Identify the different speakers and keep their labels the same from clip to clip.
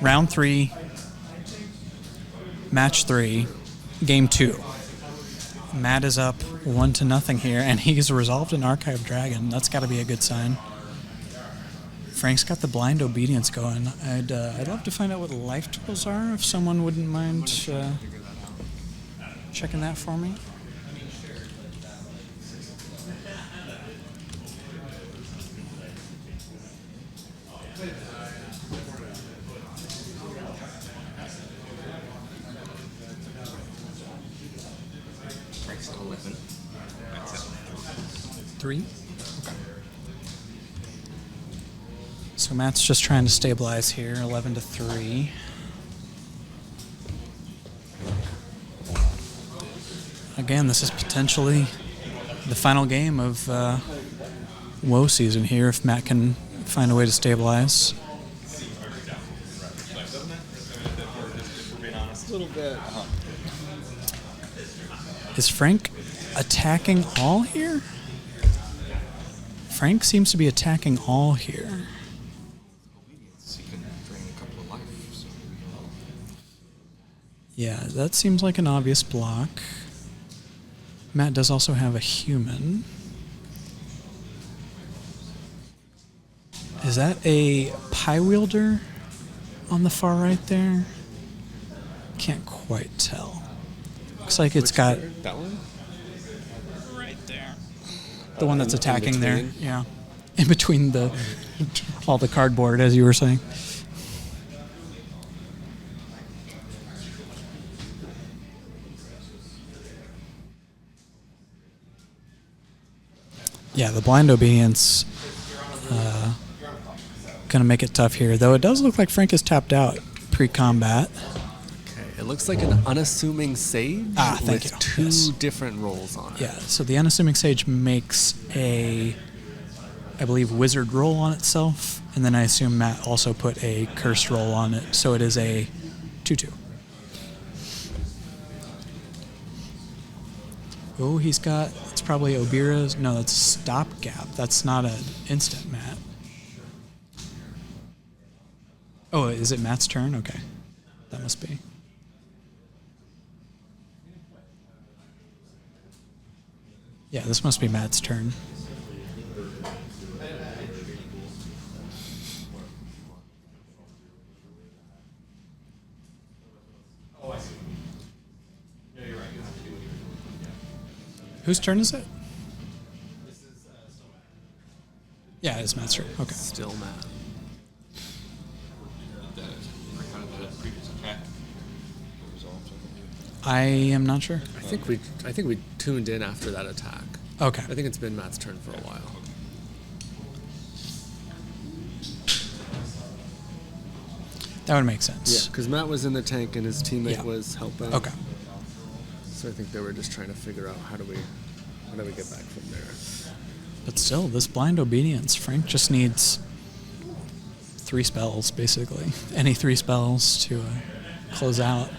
Speaker 1: round 3, match 3, game 2. Matt is up 1-0 here, and he's resolved an Archive Dragon. That's got to be a good sign. Frank's got the blind obedience going. I'd love to find out what life totals are, if someone wouldn't mind checking that for me.
Speaker 2: Frank's 11. That's it.
Speaker 1: 3? Okay. So Matt's just trying to stabilize here, 11-3. Again, this is potentially the final game of WOE season here, if Matt can find a way to stabilize.
Speaker 2: A little bit.
Speaker 1: Is Frank attacking all here? Frank seems to be attacking all here.
Speaker 2: He can drain a couple of life. So.
Speaker 1: Yeah, that seems like an obvious block. Matt does also have a human. Is that a pie wielder on the far right there? Can't quite tell. Looks like it's got...
Speaker 2: That one?
Speaker 1: Right there. The one that's attacking there. Yeah. In between all the cardboard, as you were saying. Yeah, the blind obedience gonna make it tough here. Though it does look like Frank is tapped out pre-combat.
Speaker 3: Okay, it looks like an unassuming sage with two different rolls on it.
Speaker 1: Yeah, so the unassuming sage makes a, I believe, wizard roll on itself, and then I assume Matt also put a cursed roll on it, so it is a 2/2. Oh, he's got, it's probably Obira's, no, that's stopgap. That's not an instant, Matt. Oh, is it Matt's turn? Okay. That must be. Yeah, this must be Matt's turn. Whose turn is it? Yeah, it's Matt's turn. Okay.
Speaker 3: Still Matt.
Speaker 1: I am not sure.
Speaker 3: I think we tuned in after that attack.
Speaker 1: Okay.
Speaker 3: I think it's been Matt's turn for a while.
Speaker 1: That would make sense.
Speaker 3: Yeah, because Matt was in the tank and his teammate was helping.
Speaker 1: Okay.
Speaker 3: So I think they were just trying to figure out how do we get back from there.
Speaker 1: But still, this blind obedience, Frank just needs 3 spells, basically. Any 3 spells to close out.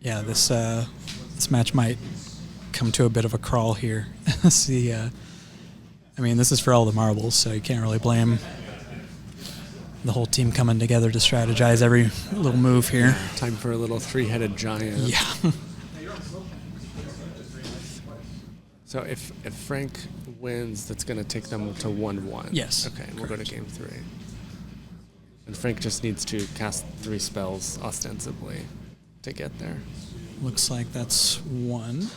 Speaker 1: Yeah, this match might come to a bit of a crawl here. See, I mean, this is for all the marbles, so you can't really blame the whole team coming together to strategize every little move here.
Speaker 3: Time for a little 3-headed giant.
Speaker 1: Yeah.
Speaker 3: So if Frank wins, that's going to take them to 1-1.
Speaker 1: Yes.
Speaker 3: Okay, we'll go to game 3. And Frank just needs to cast 3 spells, ostensibly, to get there.
Speaker 1: Looks like that's 1.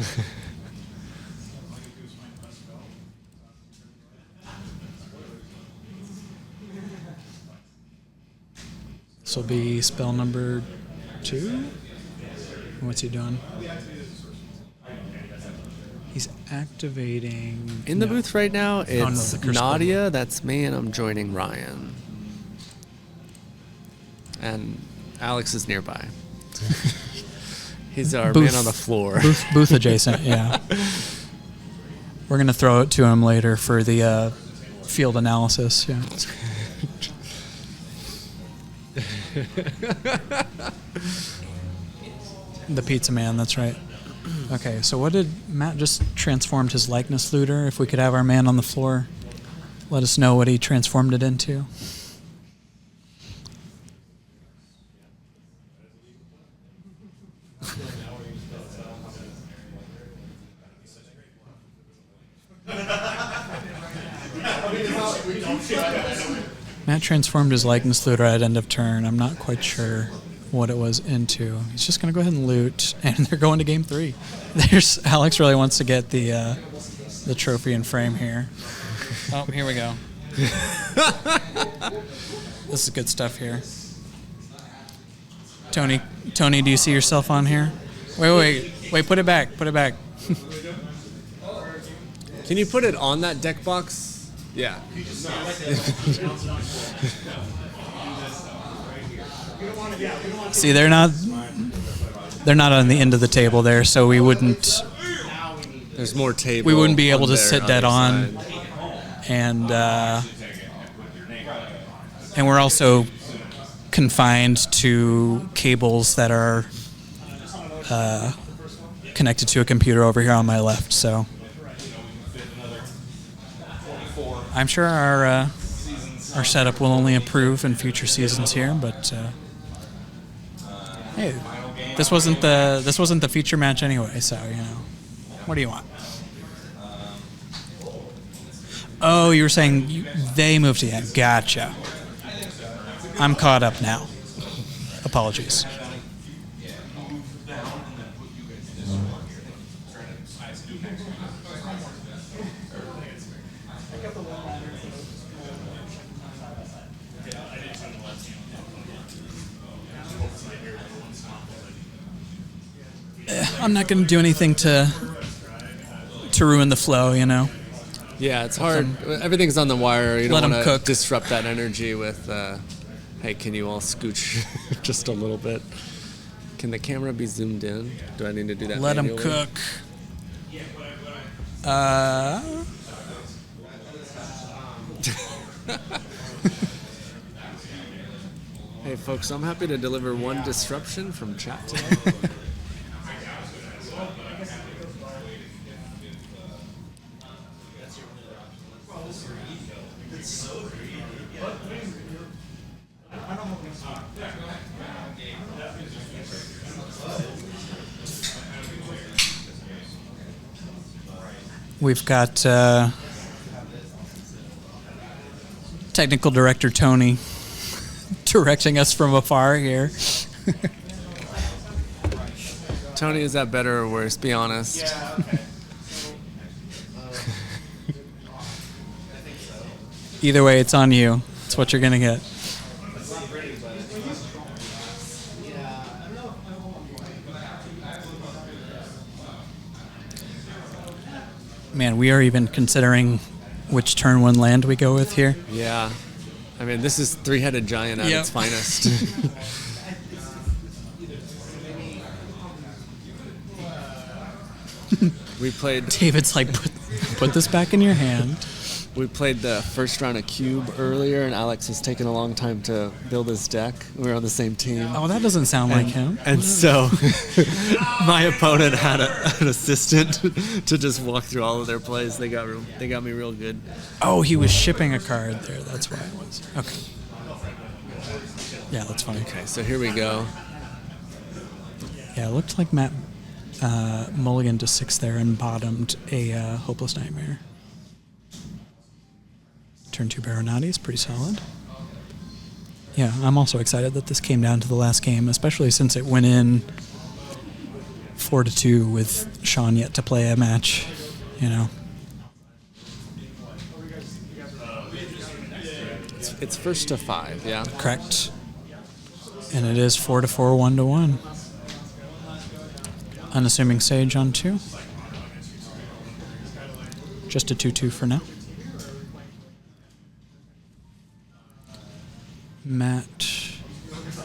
Speaker 1: This will be spell number 2. What's he doing? He's activating...
Speaker 3: In the booth right now, it's
Speaker 1: the
Speaker 3: Nadia, that's me, and I'm joining Ryan. And Alex is nearby. He's our man on the floor.
Speaker 1: Booth adjacent, yeah. We're going to throw it to him later for the field analysis. Yeah. The pizza man, that's right. Okay, so what did Matt just transformed his likeness looter? If we could have our man on the floor, let us know what he transformed it into. Matt transformed his likeness looter at end of turn. I'm not quite sure what it was into. He's just going to go ahead and loot, and they're going to game 3. There's Alex really wants to get the trophy and frame here. Oh, here we go. This is good stuff here. Tony, do you see yourself on here? Wait, put it back.
Speaker 3: Can you put it on that deck box? Yeah.
Speaker 1: See, they're not on the end of the table there, so we wouldn't.
Speaker 3: There's more table.
Speaker 1: We wouldn't be able to sit dead on, and we're also confined to cables that are connected to a computer over here on my left. So I'm sure our setup will only improve in future seasons here, but hey, this wasn't the feature match anyway, so what do you want? Oh, you were saying they moved to end. Gotcha. I'm caught up now. Apologies. I'm not going to do anything to ruin the flow,
Speaker 3: Yeah, it's hard. Everything's on the wire. You
Speaker 1: Let
Speaker 3: don't
Speaker 1: 'em
Speaker 3: want to
Speaker 1: cook.
Speaker 3: disrupt that energy with, hey, can you all scooch just a little bit? Can the camera be zoomed in? Do I need to do that
Speaker 1: Let them
Speaker 3: manually?
Speaker 1: cook.
Speaker 3: Hey, folks, I'm happy to deliver one disruption from chat today.
Speaker 1: We've got technical director Tony directing us from afar here.
Speaker 3: Tony, is that better or worse? Be honest.
Speaker 1: Either way, it's on you. It's what you're going to get. Man, we are even considering which turn 1 land we go with here.
Speaker 3: Yeah. I mean, this is three-headed giant at its finest. We played.
Speaker 1: David's like, put this back in your hand.
Speaker 3: We played the first round of Cube earlier, and Alex was taking a long time to build his deck. We were on the same team.
Speaker 1: Oh, that doesn't sound like him.
Speaker 3: And so my opponent had an assistant to just walk through all of their plays. They got me real good.
Speaker 1: Oh, he was shipping a card there. That's why it was. Okay. Yeah, that's funny.
Speaker 3: Okay, so here we go.
Speaker 1: Yeah, it looked like Matt mulliganed to 6 there and bottomed a Hopeless Nightmare. Turn 2 Baronati is pretty solid. Yeah, I'm also excited that this came down to the last game, especially since it went in 4-2 with Sean yet to play a match,
Speaker 3: It's first to 5, yeah?
Speaker 1: Correct. And it is 4-4, 1-1. Unassuming Sage on 2. Just a 2-2 for now. Matt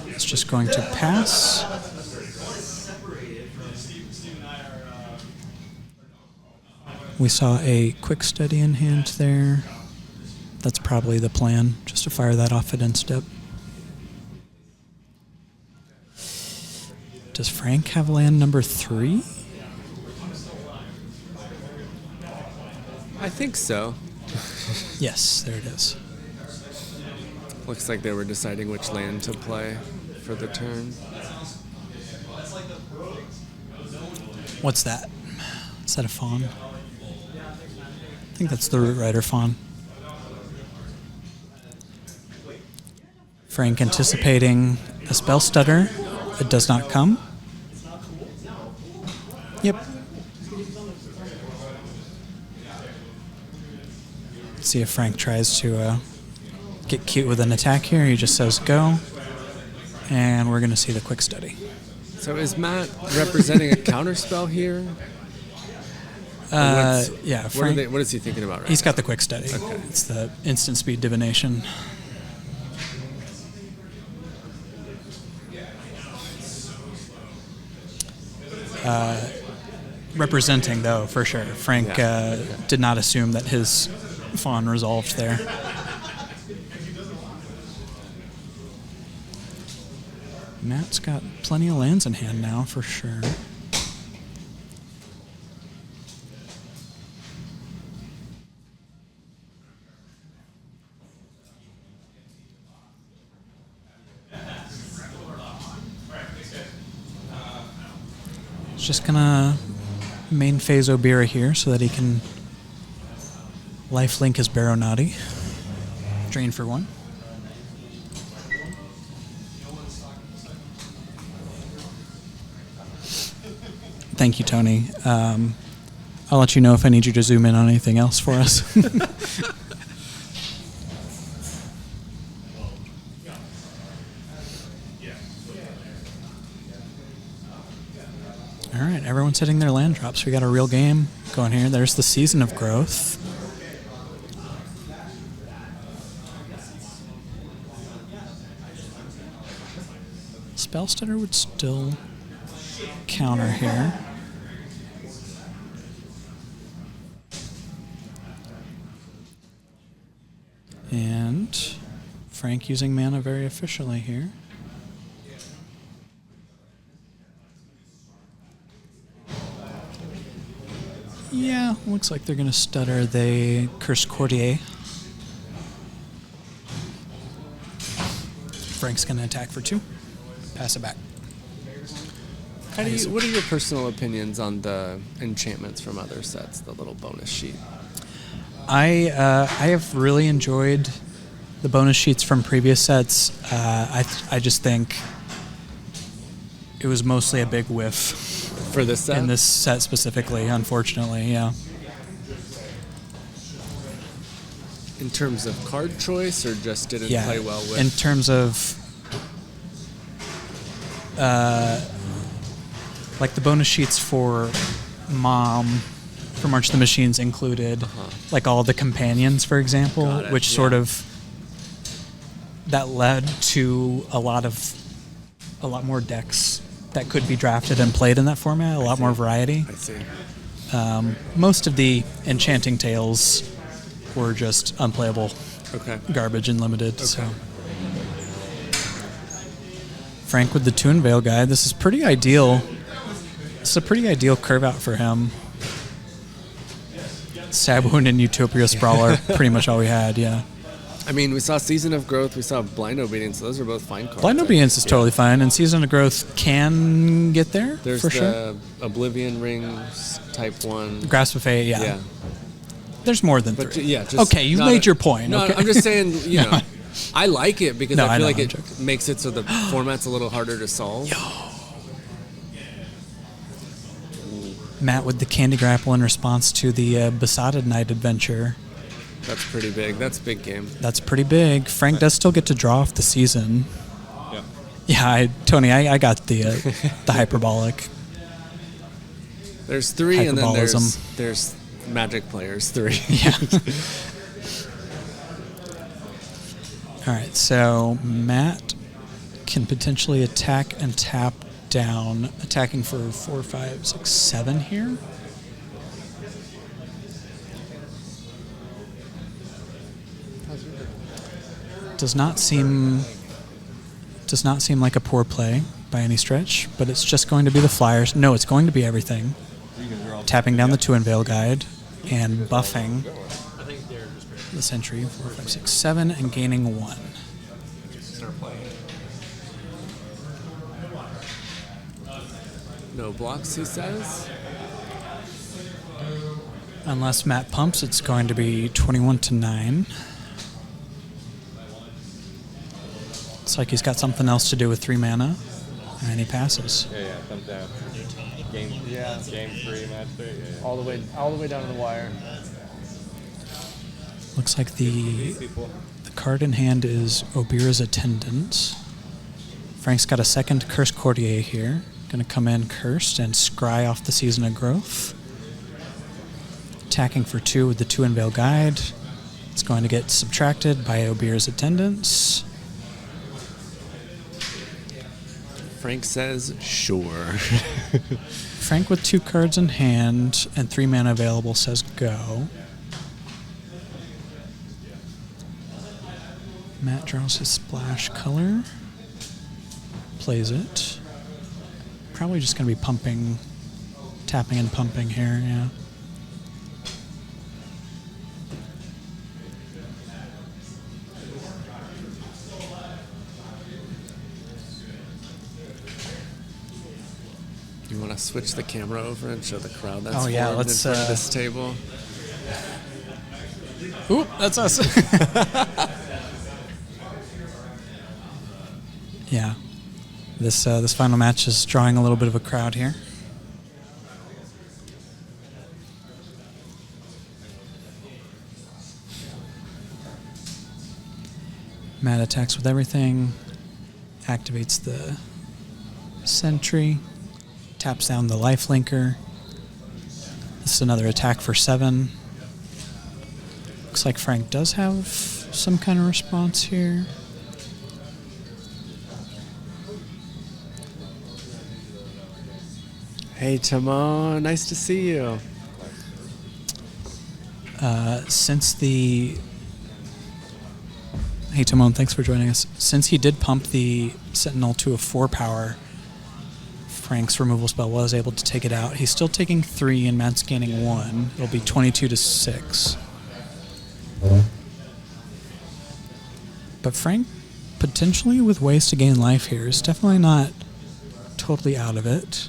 Speaker 1: is just going to pass. We saw a quick study in hand there. That's probably the plan, just to fire that off at instep. Does Frank have land number 3?
Speaker 3: I think so.
Speaker 1: Yes, there it is.
Speaker 3: Looks like they were deciding which land to play for the turn.
Speaker 1: What's that? Is that a fawn? I think that's the Root Rider fawn. Frank anticipating a spell stutter. It does not come. Yep. See if Frank tries to get cute with an attack here. He just says go. And we're going to see the quick study.
Speaker 3: So is Matt representing a counterspell here?
Speaker 1: Yeah. Frank,
Speaker 3: What is he thinking about right
Speaker 1: he's
Speaker 3: now?
Speaker 1: got the quick study.
Speaker 3: Okay.
Speaker 1: It's the instant speed divination. Representing, though, for sure. Frank did not assume that his fawn resolved there. Matt's got plenty of lands in hand now, for sure. He's just gonna main phase Obira here so that he can lifelink his Baronati. Drain for 1. Thank you, Tony. I'll let you know if I need you to zoom in on anything else for us. All right, everyone's hitting their land drops. We got a real game going here. There's the Season of Growth. Spellstutter would still counter here. And Frank using mana very efficiently here. Yeah, looks like they're going to stutter the Cursed Courtier. Frank's going to attack for 2. Pass it back.
Speaker 3: What are your personal opinions on the enchantments from other sets, the little bonus sheet?
Speaker 1: I have really enjoyed the bonus sheets from previous sets. I just think it was mostly a big whiff.
Speaker 3: For this set?
Speaker 1: In this set specifically, unfortunately, yeah.
Speaker 3: In terms of card choice, or just didn't play well with?
Speaker 1: In terms of like the bonus sheets for Mom, for March of the Machines included like all the companions, for example, which sort of that led to a lot more decks that could be drafted and played in that format, a lot more variety.
Speaker 3: I see.
Speaker 1: Most of the Enchanting Tales were just unplayable garbage and limited. So Frank with the Toon Veil guide. This is pretty ideal. It's a pretty ideal curve out for him. Stab Wound and Utopia Sprawler, pretty much all we had, yeah.
Speaker 3: I mean, we saw Season of Growth, we saw Blind Obedience, so those are both fine cards.
Speaker 1: Blind Obedience is totally fine, and Season of Growth can get there,
Speaker 3: There's
Speaker 1: for
Speaker 3: the
Speaker 1: sure.
Speaker 3: Oblivion Rings type 1.
Speaker 1: Grasp of Fate, yeah. There's more than 3.
Speaker 3: Just
Speaker 1: okay, you made your point.
Speaker 3: No,
Speaker 1: okay.
Speaker 3: I'm just saying, you know, I like it because I feel like
Speaker 1: I'm
Speaker 3: it
Speaker 1: joking.
Speaker 3: makes it so the format's a little harder to solve.
Speaker 1: Matt with the Candy Grapple in response to the Besotted Knight adventure.
Speaker 3: That's pretty big. That's a big game.
Speaker 1: That's pretty big. Frank does still get to draw off the season.
Speaker 2: Yeah.
Speaker 1: Yeah, Tony, I got the hyperbolic.
Speaker 3: There's 3, and then
Speaker 1: Hyperbolism.
Speaker 3: there's Magic players 3.
Speaker 1: Yeah. All right, so Matt can potentially attack and tap down, attacking for 4, 5, 6, 7 here. Does not seem like a poor play by any stretch, but it's just going to be the flyers. No, it's going to be everything. Tapping down the 2 Unveil Guide and buffing the Sentry, 4, 5, 6, 7, and gaining 1.
Speaker 2: Start playing.
Speaker 3: No blocks, he says.
Speaker 1: Unless Matt pumps, it's going to be 21-9. It's like he's got something else to do with 3 mana, and he passes.
Speaker 4: Yeah, thumbs down. Game 3, match 3. Yeah.
Speaker 5: All the way down to the wire.
Speaker 1: Looks like the card in hand is Obira's Attendant. Frank's got a second Cursed Courtier here. Going to come in cursed and scry off the Season of Growth. Attacking for 2 with the 2 Unveil Guide. It's going to get subtracted by Obira's Attendants.
Speaker 3: Frank says, sure.
Speaker 1: Frank with 2 cards in hand and 3 mana available says go. Matt draws his splash color. Plays it. Probably just going to be pumping, tapping and pumping here, yeah.
Speaker 3: You want to switch the camera over and show the crowd that's
Speaker 1: Oh, yeah,
Speaker 3: formed
Speaker 1: let's,
Speaker 3: in front of this table?
Speaker 1: Oop, that's us. Yeah. This final match is drawing a little bit of a crowd here. Matt attacks with everything, activates the Sentry, taps down the lifelinker. This is another attack for 7. Looks like Frank does have some kind of response here.
Speaker 3: Hey, Timon, nice to see you.
Speaker 1: Hey, Timon, thanks for joining us. Since he did pump the Sentinel to a 4 power, Frank's removal spell was able to take it out. He's still taking 3 and Matt's gaining 1. It'll be 22-6. But Frank, potentially with ways to gain life here, is definitely not totally out of it.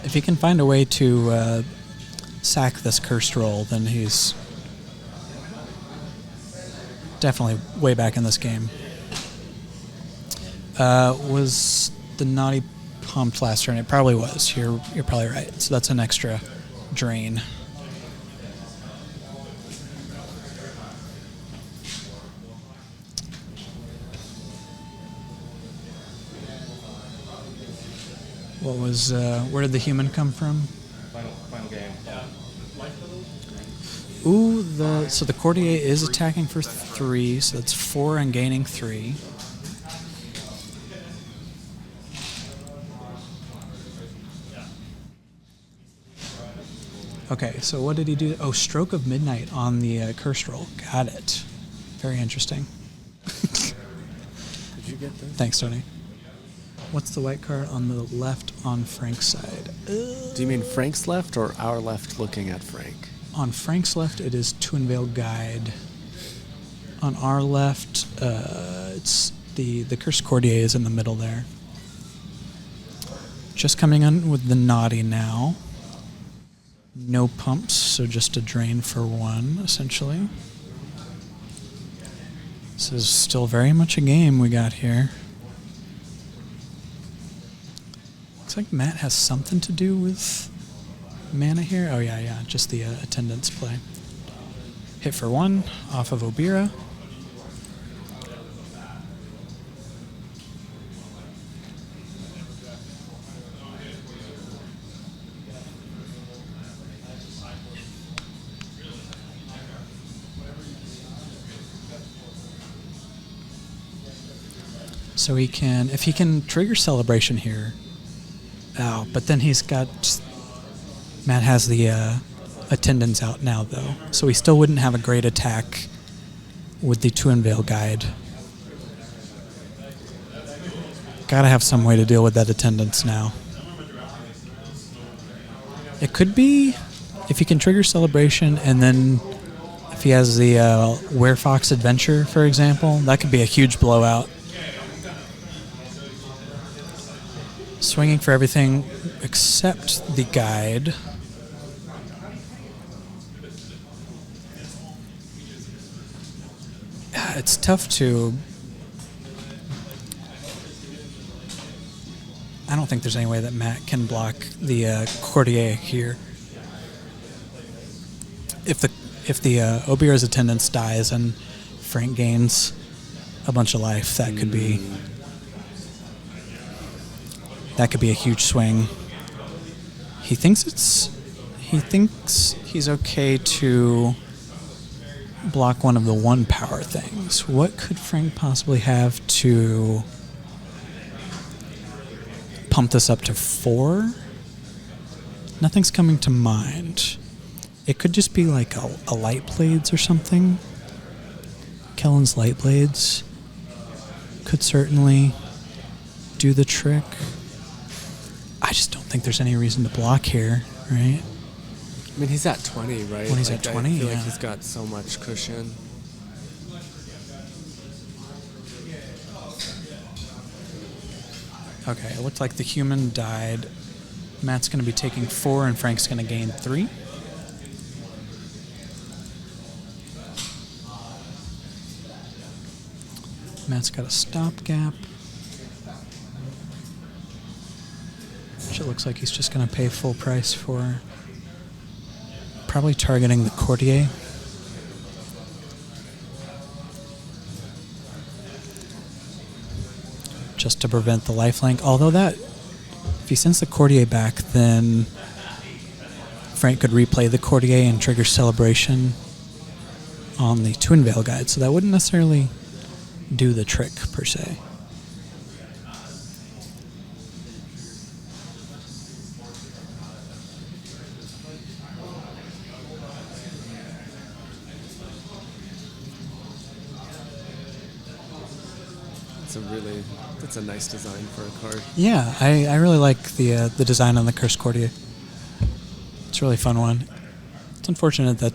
Speaker 1: If he can find a way to sack this cursed roll, then he's definitely way back in this game. Was the naughty pumped last turn? It probably was. You're probably right. So that's an extra drain. What was? Where did the human come from?
Speaker 4: Final game.
Speaker 1: Ooh, so the Courtier is attacking for 3, so that's 4 and gaining 3. Okay, so what did he do? Oh, Stroke of Midnight on the Cursed Roll. Got it. Very interesting.
Speaker 3: Did you get this?
Speaker 1: Thanks, Tony. What's the white card on the left on Frank's side?
Speaker 3: Do you mean Frank's left or our left looking at Frank?
Speaker 1: On Frank's left, it is 2 Unveil Guide. On our left, it's the Cursed Courtier is in the middle there. Just coming on with the Naughty now. No pumps, so just a drain for 1, essentially. This is still very much a game we got here. Looks like Matt has something to do with mana here. Oh, yeah, just the attendance play. Hit for 1 off of Obira. So he can, if he can trigger Celebration here, Oh, but then he's got... Matt has the attendants out now, though. So he still wouldn't have a great attack with the Twin Veil Guide. Gotta have some way to deal with that attendance now. It could be if he can trigger Celebration, and then if he has the Werefox Adventure, for example, that could be a huge blowout. Swinging for everything except the guide. It's tough to... I don't think there's any way that Matt can block the Courtier here. If the Obier's attendance dies and Frank gains a bunch of life, that could be a huge swing. He thinks he's okay to block one of the 1 power things. What could Frank possibly have to pump this up to 4? Nothing's coming to mind. It could just be like a Light Blades or something. Kellen's Light Blades could certainly do the trick. I just don't think there's any reason to block here, right?
Speaker 3: I mean, he's at 20, right?
Speaker 1: When he's at 20,
Speaker 3: I feel
Speaker 1: yeah.
Speaker 3: like he's got so much cushion.
Speaker 1: Okay, it looked like the human died. Matt's going to be taking 4, and Frank's going to gain 3. Matt's got a stopgap, which it looks like he's just going to pay full price for. Probably targeting the Courtier. Just to prevent the lifelink. Although that, if he sends the Courtier back, then Frank could replay the Courtier and trigger Celebration on the Twin Veil Guide. So that wouldn't necessarily do the trick, per se.
Speaker 3: That's a nice design for a card.
Speaker 1: Yeah, I really like the design on the Cursed Courtier. It's a really fun one. It's unfortunate that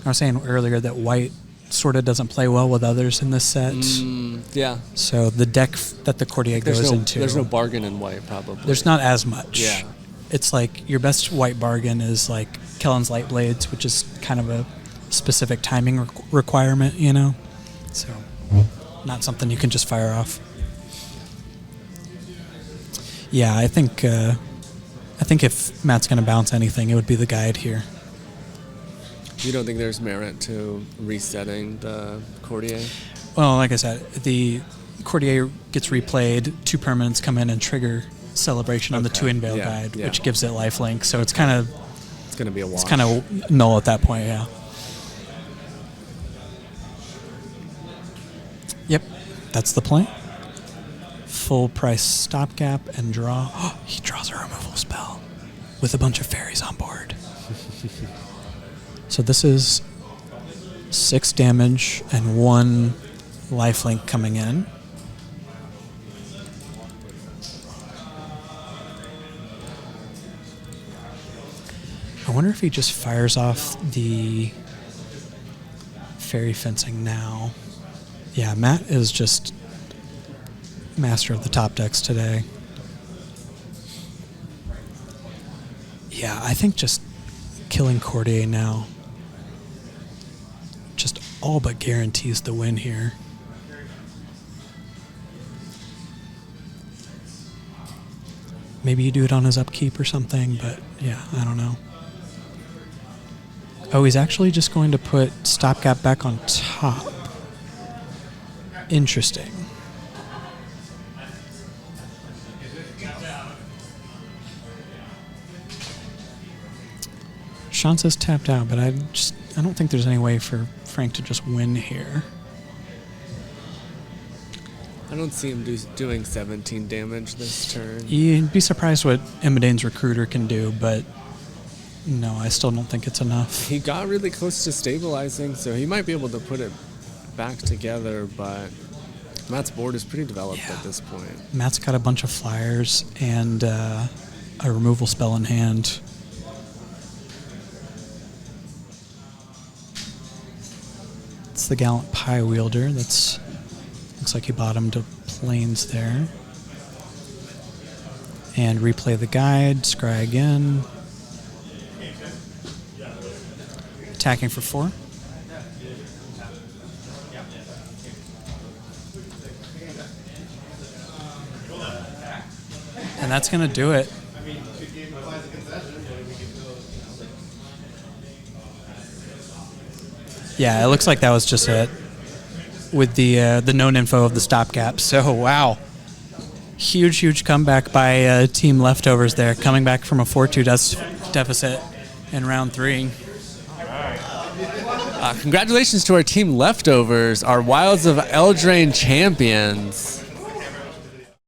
Speaker 1: I was saying earlier that white sort of doesn't play well with others in this set.
Speaker 3: Yeah.
Speaker 1: So the deck that the Courtier goes into...
Speaker 3: There's no bargain in white, probably.
Speaker 1: There's not as much.
Speaker 3: Yeah.
Speaker 1: It's like your best white bargain is like Kellen's Light Blades, which is kind of a specific timing requirement, you know? So not something you can just fire off. Yeah, I think if Matt's going to bounce anything, it would be the guide here.
Speaker 3: You don't think there's merit to resetting the Courtier?
Speaker 1: Well, like I said, the Courtier gets replayed, 2 permanents come in and trigger Celebration on the Twin Veil Guide, which gives it lifelink. So it's kind of...
Speaker 3: It's going to be a wash.
Speaker 1: It's kind of null at that point, yeah. Yep, that's the play. Full price stopgap and draw. Oh, he draws a removal spell with a bunch of fairies on board. So this is 6 damage and 1 lifelink coming in. I wonder if he just fires off the fairy fencing now. Yeah, Matt is just master of the top decks today. Yeah, I think just killing Courtier now just all but guarantees the win here. Maybe you do it on his upkeep or something, but yeah, I don't know. Oh, he's actually just going to put stopgap back on top. Interesting. Sean says tapped out, but I don't think there's any way for Frank to just win here.
Speaker 3: I I don't see him doing 17 damage this turn.
Speaker 1: You'd be surprised what Imidane's Recruiter can do, but no, I still don't think it's enough.
Speaker 3: He got really close to stabilizing, so he might be able to put it back together, but Matt's board is pretty developed at this point.
Speaker 1: Matt's got a bunch of flyers and a removal spell in hand. It's the Gallant Pie Wielder. Looks like he bottomed up planes there. And replay the guide, scry again. Attacking for 4. And that's going to do it. Yeah, it looks like that was just it with the known info of the stopgap. So, wow. Huge comeback by Team Leftovers there, coming back from a 4-2 deficit in round 3.
Speaker 3: Congratulations to our Team Leftovers, our Wilds of Eldraine champions.